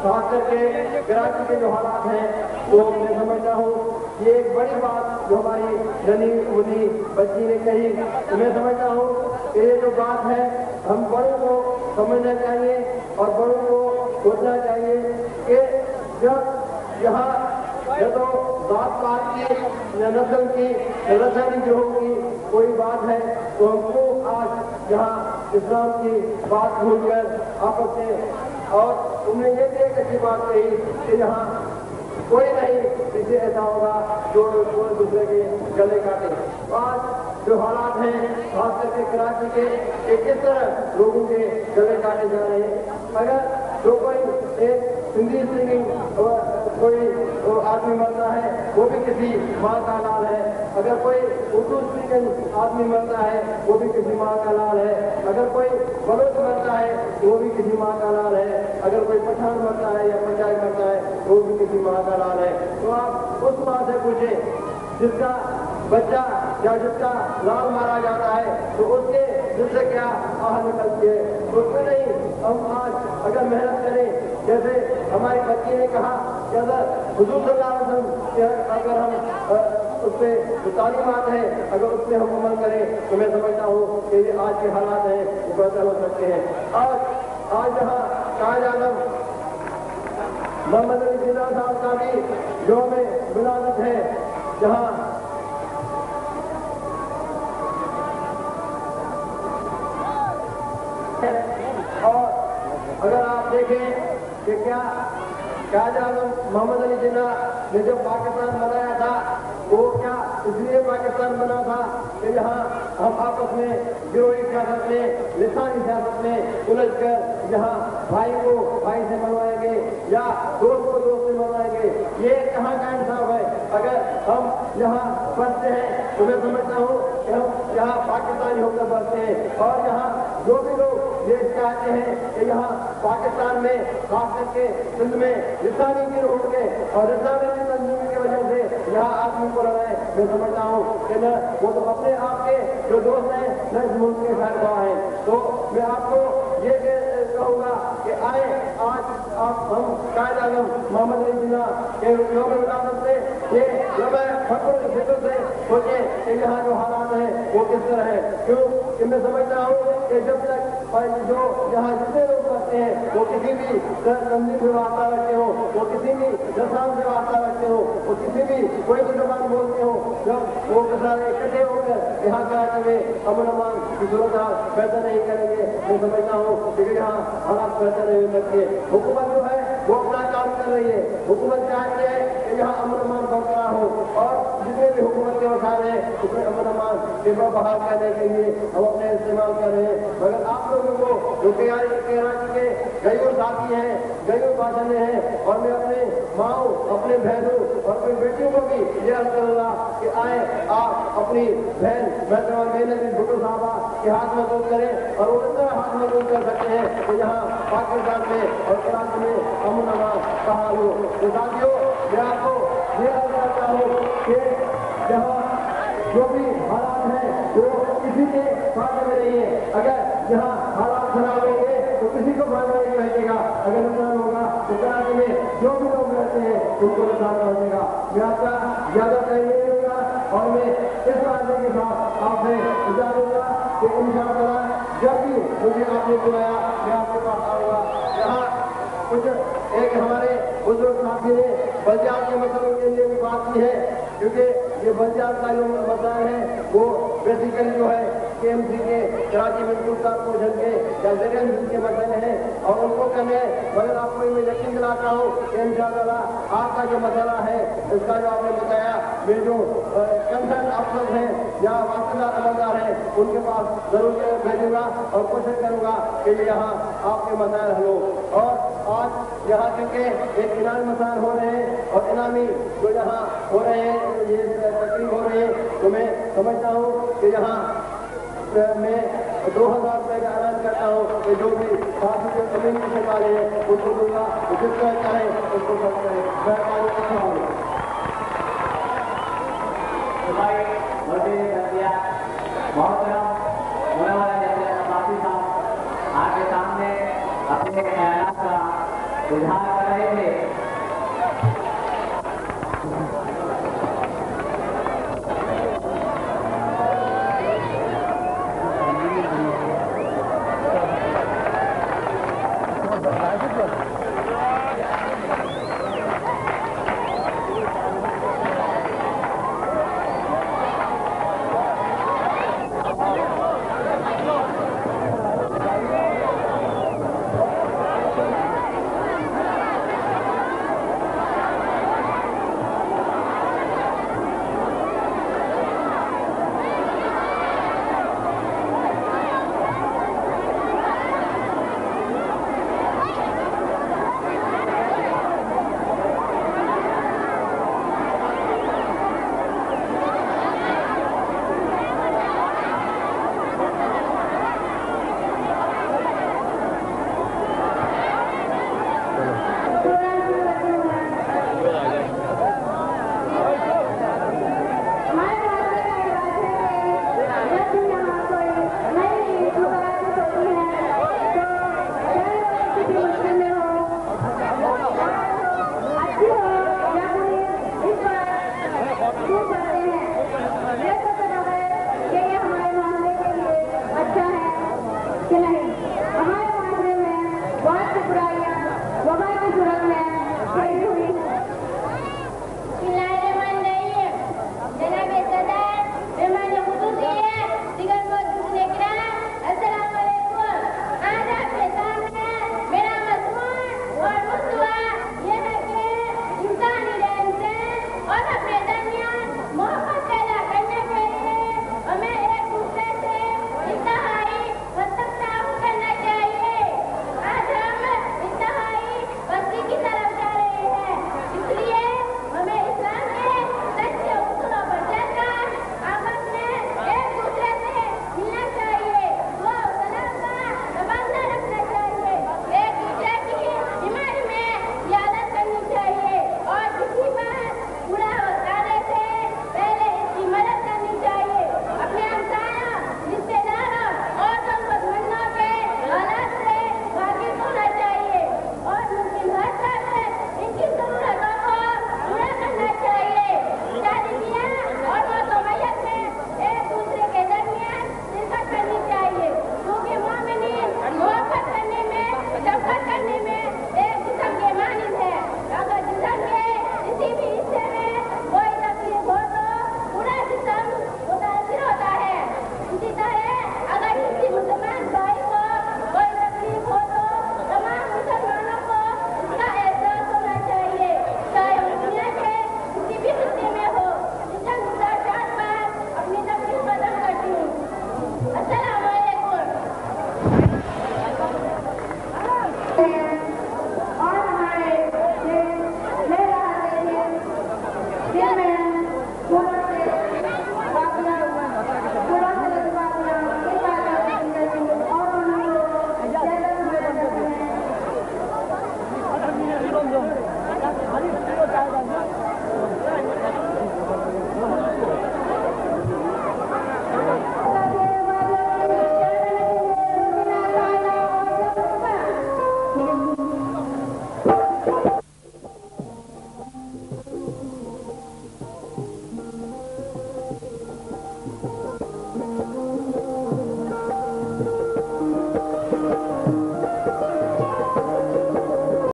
خاص کر کے کراچی کے جو حالات ہیں وہ میں سمجھتا ہوں یہ ایک بڑی بات جو ہماری ننھی منی بچی نے کہی، میں سمجھتا ہوں کہ یہ جو بات ہے ہم بڑوں کو سمجھنا چاہیے اور بڑوں کو سوچنا چاہیے کہ جب یہاں یا تو ذات پات کی یا نسل کی یا رسانی گروہ کی کوئی بات ہے تو ہم کو آج یہاں اسلام کی بات بھول کر آپس میں، اور تم نے یہ بھی ایک اچھی بات کہی کہ یہاں کوئی نہیں اسے ایسا ہوگا جو دوسرے کے گلے کاٹے. آج جو حالات ہیں خاص کر کے کراچی کے کہ کس طرح لوگوں کے گلے کاٹے جا رہے ہیں. اگر جو کوئی ایک ہندی سنگنگ کوئی آدمی مرتا ہے وہ بھی کسی ماں کا لال ہے، اگر کوئی اردو سپیکنگ آدمی مرتا ہے وہ بھی کسی ماں کا لال ہے، اگر کوئی بلوچ مرتا ہے وہ بھی کسی ماں کا لال ہے، اگر کوئی پٹھان مرتا ہے یا پنجابی مرتا ہے وہ بھی کسی ماں کا لال ہے. تو آپ اس ماں سے پوچھیں جس کا بچہ یا جس کا لال مارا جاتا ہے تو اس کے دل سے کیا آہ نکلتی ہے. تو کیوں نہیں ہم آج اگر محنت کریں، جیسے ہماری بچی نے کہا کہ اگر حضور صلی اللہ علیہ وسلم اگر ہم اس پہ جو تعلیمات ہیں اگر اس پہ ہم عمل کریں تو میں سمجھتا ہوں کہ یہ آج کے حالات ہیں وہ بہتر ہو سکتے ہیں. آج جہاں قائد اعظم محمد علی جناح صاحب کا بھی یوم ولادت ہے، جہاں اور اگر آپ دیکھیں کہ کیا قائد اعظم محمد علی جناح نے جب پاکستان بنایا تھا وہ کیا اس لیے پاکستان بنا تھا کہ یہاں ہم آپس میں گروہی سیاست میں لسانی سیاست میں الجھ کر یہاں بھائی کو بھائی سے منوائیں گے یا دوست کو دوست سے منوائیں گے. یہ کہاں کا انصاف ہے؟ اگر ہم یہاں بستے ہیں تو میں سمجھتا ہوں کہ ہم یہاں پاکستانی ہو کر بستے ہیں، اور یہاں جو بھی لوگ یہ چاہتے ہیں کہ یہاں پاکستان میں خاص کر کے سندھ میں لسانی گروہ کے اور لسانی تنظیم کی وجہ سے یہاں آدمی کو لڑائے، میں سمجھتا ہوں کہ نہ وہ تو اپنے آپ کے جو دوست ہیں نہ اس ملک کے خیر خواہ ہیں. تو میں آپ کو یہ کہوں گا کہ آئے آج ہم قائد اعظم محمد علی جناح کے یوم ولادت سے یہ یوم فخر ذکر سے سوچیں کہ یہاں جو حالات ہیں وہ کس طرح ہے. کیوں کہ میں سمجھتا ہوں کہ جب تک جو یہاں جتنے لوگ کرتے ہیں وہ کسی بھی تنظیم سے واسطہ رکھتے ہو، وہ کسی بھی نسان سے واسطہ رکھتے ہو، وہ کسی بھی کوئی بھی زبان بولتے ہو، جب وہ سارے اکٹھے ہو کر یہاں کراچی میں امن امان کی صورت بہتر نہیں کریں گے. میں سمجھتا ہوں کہ یہاں حالات بہتر نہیں ہو سکتے. حکومت جو ہے وہ اپنا کام کر رہی ہے، حکومت چاہتی ہے کہ یہاں امن امان برقرار ہو، اور جتنے بھی حکومت کے وسائل ہیں اس میں امن امان کے بحال کرنے کے لیے ہم اپنے استعمال کر رہے ہیں. مگر آپ لوگوں کو جو کراچی کے غیور ساتھی ہیں، غیور باشندے ہیں، اور میں اپنے ماؤں اپنے بہنوں اور اپنی بیٹیوں کو بھی یہ عرض کروں گا کہ آئیں آپ اپنی بہن محترمہ بھٹو صاحبہ کے ہاتھ مضبوط کریں، اور وہ اتنا ہاتھ مضبوط کر سکتے ہیں کہ یہاں پاکستان میں اور کراچی میں امن امان بحال ہو. تو ساتھیوں میں آپ کو یہ عرض کرتا ہوں کہ یہاں جو بھی حالات ہیں وہ کسی کے فائدے میں نہیں ہے. اگر یہاں حالات خراب ہوں گے تو کسی کو فائدہ نہیں رہے گا، اگر نقصان ہوگا تو کراچی میں جو بھی لوگ رہتے ہیں ان کو نقصان پہنچے گا. میں آپ کا زیادہ ٹائم نہیں لوں گا اور میں اس وعدے کے ساتھ آپ سے اجازت دوں گا کہ انشاءاللہ جب بھی مجھے آپ نے بلایا میں آپ کے پاس آؤں گا. یہاں کچھ ایک ہمارے بزرگ ساتھی نے بلجار کے مسئلوں کے لیے بھی بات کی ہے، کیونکہ یہ بلجار کا جو مسئلہ ہے وہ بیسیکلی جو ہے کے ایم سی کے کراچی میں پوشن کے یا زرین کے مسئلے ہیں اور ان کو کرنے. مگر آپ کو میں یقین دلاتا ہوں کہ انشاءاللہ آپ کا جو مسئلہ ہے اس کا جو آپ نے بتایا میرے جو کنسرن افسر ہیں یا واسطہ عملدار ہیں ان کے پاس ضرور بھیجوں گا اور کوشش کروں گا کہ یہاں آپ کے مسائل حل ہو. اور آج یہاں کیونکہ ایک انعامی مسائل ہو رہے ہیں اور انعامی جو یہاں ہو رہے ہیں یہ تقریب ہو رہی ہے تو میں سمجھتا ہوں کہ یہاں میں 2000 روپے کا اعلان کرتا ہوں کہ جو بھی ساتھی جو کمیونٹی سے والے ہیں ان کو دوں گا، جس طرح چاہیں اس کو سب کریں. آپ کے سامنے اپنے خیالات کا اظہار رہے تھے. کہ نہیں ہمارے معاشرے میں بہت سی برائیاں وبا کی صورت